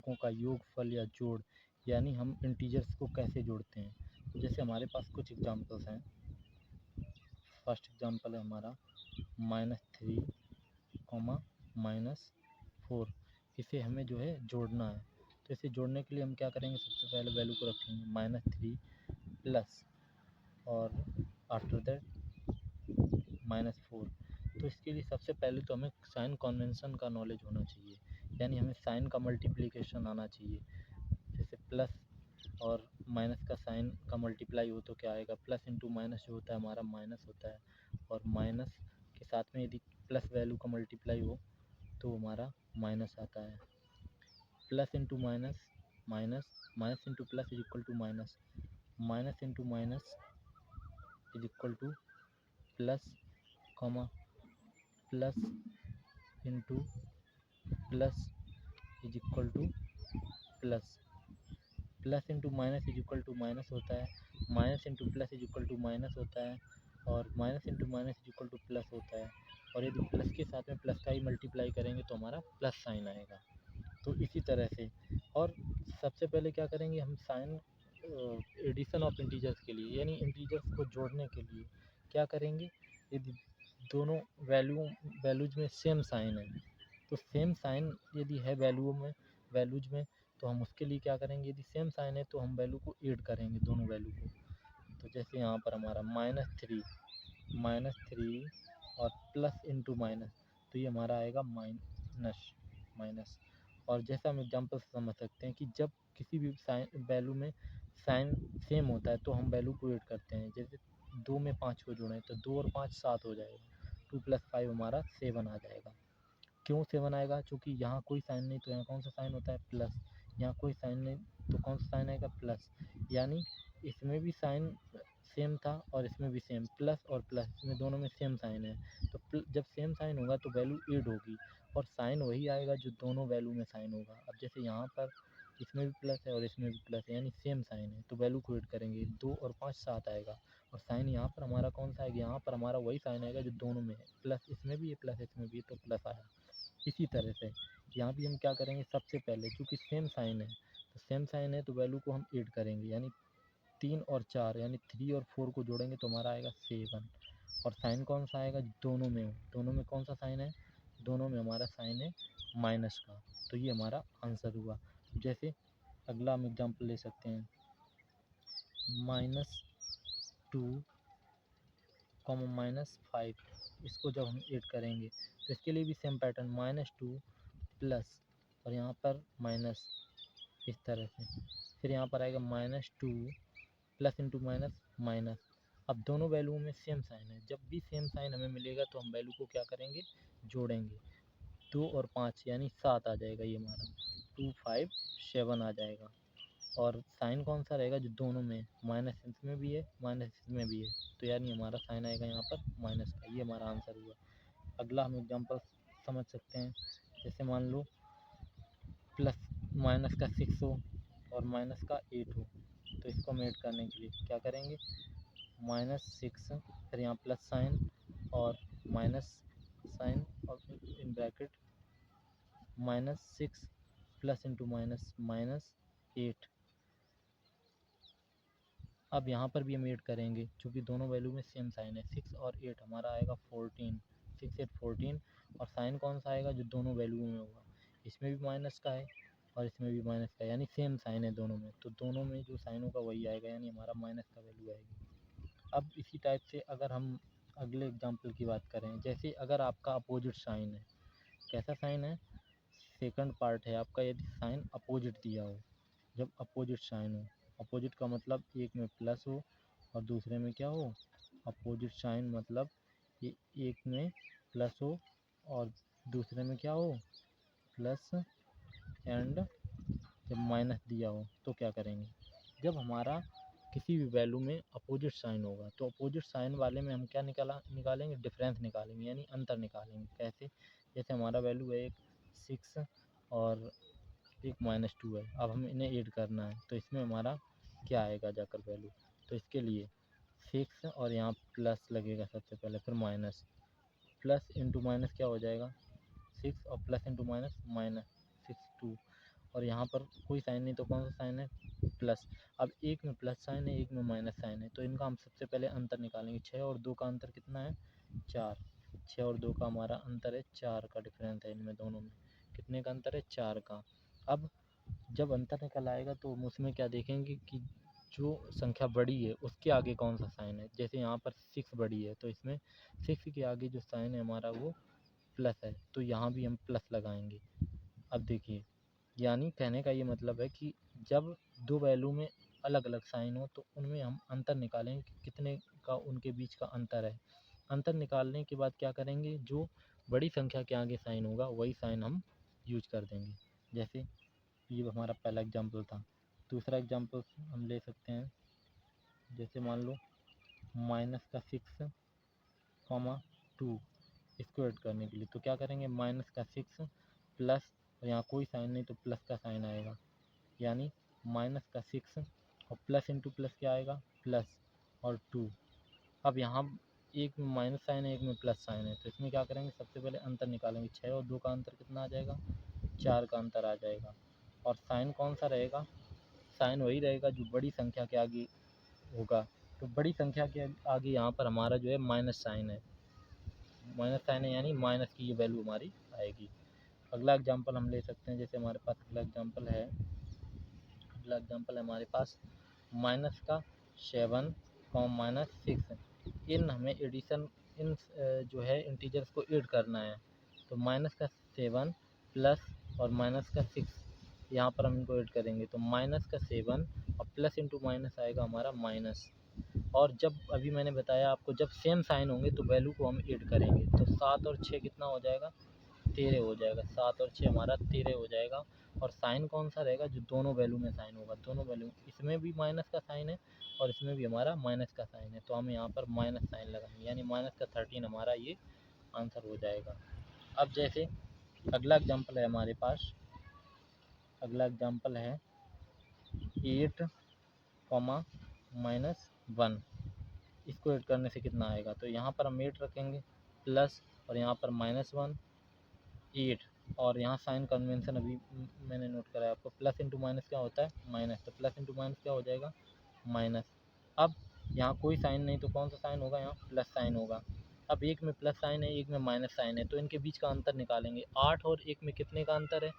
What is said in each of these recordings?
अंकों का योगफल या जोड़, यानी हम इंटीजर्स को कैसे जोड़ते हैं। तो जैसे हमारे पास कुछ एग्जांपल्स हैं। फर्स्ट एग्जांपल है हमारा -3, -4। इसे हमें जो है जोड़ना है। तो इसे जोड़ने के लिए हम क्या करेंगे, सबसे पहले वैल्यू को रखेंगे -3 प्लस और आफ्टर दैट -4। तो इसके लिए सबसे पहले तो हमें साइन कन्वेंशन का नॉलेज होना चाहिए, यानी हमें साइन का मल्टीप्लिकेशन आना चाहिए। जैसे प्लस और माइनस का साइन का मल्टीप्लाई हो तो क्या आएगा, प्लस इंटू माइनस जो होता है हमारा माइनस होता है, और माइनस के साथ में यदि प्लस वैल्यू का मल्टीप्लाई हो तो हमारा माइनस आता है। Plus into minus minus, minus into plus is equal to minus, minus into minus is equal to plus, comma plus into plus is equal to plus, plus into minus is equal to minus होता है, minus into plus is equal to minus होता है, और minus into minus is equal to plus होता है। और यदि plus के साथ में प्लस का ही मल्टीप्लाई करेंगे तो हमारा प्लस साइन आएगा। तो इसी तरह से, और सबसे पहले क्या करेंगे हम, साइन एडिशन ऑफ इंटीजर्स के लिए, यानी इंटीजर्स को जोड़ने के लिए क्या करेंगे, यदि दोनों वैल्यूज में सेम साइन है, तो सेम साइन यदि है वैल्यूज में, तो हम उसके लिए क्या करेंगे, यदि सेम साइन है तो हम वैल्यू को ऐड करेंगे, दोनों वैल्यू को। तो जैसे यहाँ पर हमारा -3 और प्लस इंटू माइनस, तो ये हमारा आएगा माइनस। और जैसा हम एग्जांपल से समझ सकते हैं कि जब किसी भी वैल्यू में साइन सेम होता है तो हम वैल्यू को ऐड करते हैं। जैसे 2 में 5 को जोड़ें तो 2 और 5 7 हो जाएगा, 2 + 5 हमारा 7 आ जाएगा। क्यों 7 आएगा, चूँकि यहाँ कोई साइन नहीं, तो यहाँ कौन सा साइन होता है, प्लस। यहाँ कोई साइन नहीं तो कौन सा साइन आएगा, प्लस। यानी इसमें भी साइन सेम था और इसमें भी सेम, प्लस और प्लस, इसमें दोनों में सेम साइन है। तो जब सेम साइन होगा तो वैल्यू ऐड होगी, और साइन वही आएगा जो दोनों वैल्यू में साइन होगा। अब जैसे यहाँ पर इसमें भी प्लस है और इसमें भी प्लस है, यानी सेम साइन है, तो वैल्यू को ऐड करेंगे, 2 और 5 7 आएगा। और साइन यहाँ पर हमारा कौन सा आएगा, यहाँ पर हमारा वही साइन आएगा जो दोनों में है, प्लस इसमें भी है प्लस इसमें भी है, तो प्लस आया। इसी तरह से यहाँ भी हम क्या करेंगे, सबसे पहले चूँकि सेम साइन है, तो सेम साइन है तो वैल्यू को हम ऐड करेंगे, यानी 3 और 4, यानी 3 और 4 को जोड़ेंगे तो हमारा आएगा 7। और साइन कौन सा आएगा, दोनों में हो, दोनों में कौन सा साइन है, दोनों में हमारा साइन है माइनस का। तो ये हमारा आंसर हुआ। जैसे अगला हम एग्जांपल ले सकते हैं, -2, -5। इसको जब हम ऐड करेंगे तो इसके लिए भी सेम पैटर्न, -2 प्लस और यहाँ पर माइनस, इस तरह से। फिर यहाँ पर आएगा -2 प्लस इंटू माइनस माइनस। अब दोनों वैल्यूओं में सेम साइन है, जब भी सेम साइन हमें मिलेगा तो हम वैल्यू को क्या करेंगे, जोड़ेंगे। 2 और 5 यानी 7 आ जाएगा, ये हमारा 2 5 7 आ जाएगा। और साइन कौन सा रहेगा, जो दोनों में, माइनस इसमें भी है माइनस इसमें भी है, तो यानी हमारा साइन आएगा यहाँ पर माइनस का। ये हमारा आंसर हुआ। अगला हम एग्जांपल समझ सकते हैं। जैसे मान लो प्लस माइनस का 6 हो और माइनस का 8 हो, तो इसको हम ऐड करने के लिए क्या करेंगे, -6, फिर यहाँ प्लस साइन और माइनस साइन, और in bracket -6 plus into minus -8। अब यहाँ पर भी हम ऐड करेंगे, क्योंकि दोनों वैल्यू में सेम साइन है, 6 और 8 हमारा आएगा 14, 6 8 14। और साइन कौन सा आएगा, जो दोनों वैल्यू में होगा, इसमें भी माइनस का है और इसमें भी माइनस का है, यानी सेम साइन है दोनों में, तो दोनों में जो साइन होगा वही आएगा, यानी हमारा माइनस का वैल्यू आएगी। अब इसी टाइप से अगर हम अगले एग्जाम्पल की बात करें, जैसे अगर आपका अपोजिट साइन है, कैसा साइन है, सेकंड पार्ट है आपका, यदि साइन अपोजिट दिया हो, जब अपोजिट साइन हो, अपोजिट का मतलब एक में प्लस हो और दूसरे में क्या हो, अपोजिट साइन मतलब ये एक में प्लस हो और दूसरे में क्या हो, प्लस, एंड जब माइनस दिया हो तो क्या करेंगे, जब हमारा किसी भी वैल्यू में अपोजिट साइन होगा तो अपोजिट साइन वाले में हम क्या निकालेंगे, डिफरेंस निकालेंगे, यानी अंतर निकालेंगे। कैसे, जैसे हमारा वैल्यू है एक 6 और एक -2 है, अब हम इन्हें ऐड करना है, तो इसमें हमारा क्या आएगा जाकर वैल्यू, तो इसके लिए 6 और यहाँ प्लस लगेगा सबसे पहले, फिर माइनस, प्लस इंटू माइनस क्या हो जाएगा, 6 और प्लस इंटू माइनस -62। और यहाँ पर कोई साइन नहीं तो कौन सा साइन है, प्लस। अब एक में प्लस साइन है, एक में माइनस साइन है, तो इनका हम सबसे पहले अंतर निकालेंगे। 6 और 2 का अंतर कितना है, 4। 6 और 2 का हमारा अंतर है 4 का डिफरेंस है इनमें दोनों में। कितने का अंतर है, 4 का। अब जब अंतर निकल आएगा तो हम उसमें क्या देखेंगे कि जो संख्या बड़ी है उसके आगे कौन सा साइन है। जैसे यहाँ पर 6 बड़ी है तो इसमें 6 के आगे जो साइन है हमारा वो प्लस है, तो यहाँ भी हम प्लस लगाएंगे। अब देखिए, यानी कहने का ये मतलब है कि जब दो वैल्यू में अलग अलग साइन हो तो उनमें हम अंतर निकालेंगे कि कितने का उनके बीच का अंतर है। अंतर निकालने के बाद क्या करेंगे, जो बड़ी संख्या के आगे साइन होगा वही साइन हम यूज कर देंगे। जैसे ये हमारा पहला एग्जाम्पल था। दूसरा एग्जाम्पल हम ले सकते हैं, जैसे मान लो माइनस का 6, 2 इसको ऐड करने के लिए तो क्या करेंगे, माइनस का 6 प्लस, और यहाँ कोई साइन नहीं तो प्लस का साइन आएगा, यानी माइनस का 6 और प्लस इंटू प्लस क्या आएगा, प्लस और 2। अब यहाँ एक में माइनस साइन है, एक में प्लस साइन है, तो इसमें क्या करेंगे, सबसे पहले अंतर निकालेंगे। 6 और 2 का अंतर कितना आ जाएगा, 4 का अंतर आ जाएगा। और साइन कौन सा रहेगा, साइन वही रहेगा जो बड़ी संख्या के आगे होगा। तो बड़ी संख्या के आगे यहाँ पर हमारा जो है माइनस साइन है, यानी माइनस की ये वैल्यू हमारी आएगी। अगला एग्जांपल हम ले सकते हैं, जैसे हमारे पास अगला एग्जांपल है हमारे पास माइनस का 7 माइनस 6। इन हमें एडिशन, इन जो है इंटीजर्स को ऐड करना है। तो माइनस का 7 प्लस और माइनस का 6 यहाँ पर हम इनको ऐड करेंगे, तो माइनस का 7 और प्लस इंटू माइनस आएगा हमारा माइनस। और जब अभी मैंने बताया आपको, जब सेम साइन होंगे तो वैल्यू को हम ऐड करेंगे। तो 7 और 6 कितना हो जाएगा, 13 हो जाएगा। 7 और 6 हमारा 13 हो जाएगा। और साइन कौन सा रहेगा, जो दोनों वैल्यू में साइन होगा, दोनों वैल्यू, इसमें भी माइनस का साइन है और इसमें भी हमारा माइनस का साइन है, तो हम यहाँ पर माइनस साइन लगाएंगे, यानी माइनस का 13 हमारा ये आंसर हो जाएगा। अब जैसे अगला एग्जाम्पल है हमारे पास, अगला एग्जाम्पल है 8 माइनस 1। इसको ऐड करने से कितना आएगा, तो यहाँ पर हम 8 रखेंगे प्लस, और यहाँ पर -1 8, और यहाँ साइन कन्वेंशन अभी मैंने नोट कराया आपको, प्लस इंटू माइनस क्या होता है, माइनस, तो प्लस इंटू माइनस क्या हो जाएगा, माइनस। अब यहाँ कोई साइन नहीं तो कौन सा साइन होगा, यहाँ प्लस साइन होगा। अब एक में प्लस साइन है, एक में माइनस साइन है, तो इनके बीच का अंतर निकालेंगे। 8 और 1 में कितने का अंतर है,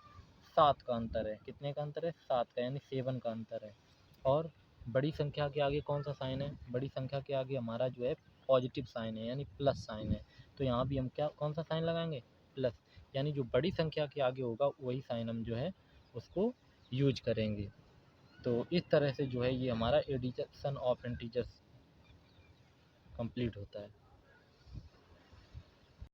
7 का अंतर है। कितने का अंतर है, 7 का, यानी 7 का अंतर है। और बड़ी संख्या के आगे कौन सा साइन है, बड़ी संख्या के आगे हमारा जो है पॉजिटिव साइन है, यानी प्लस साइन है। तो यहाँ भी हम क्या, कौन सा साइन लगाएंगे, प्लस, यानी जो बड़ी संख्या के आगे होगा वही साइन हम जो है उसको यूज करेंगे। तो इस तरह से जो है ये हमारा एडिशन ऑफ इंटीजर्स कंप्लीट होता है।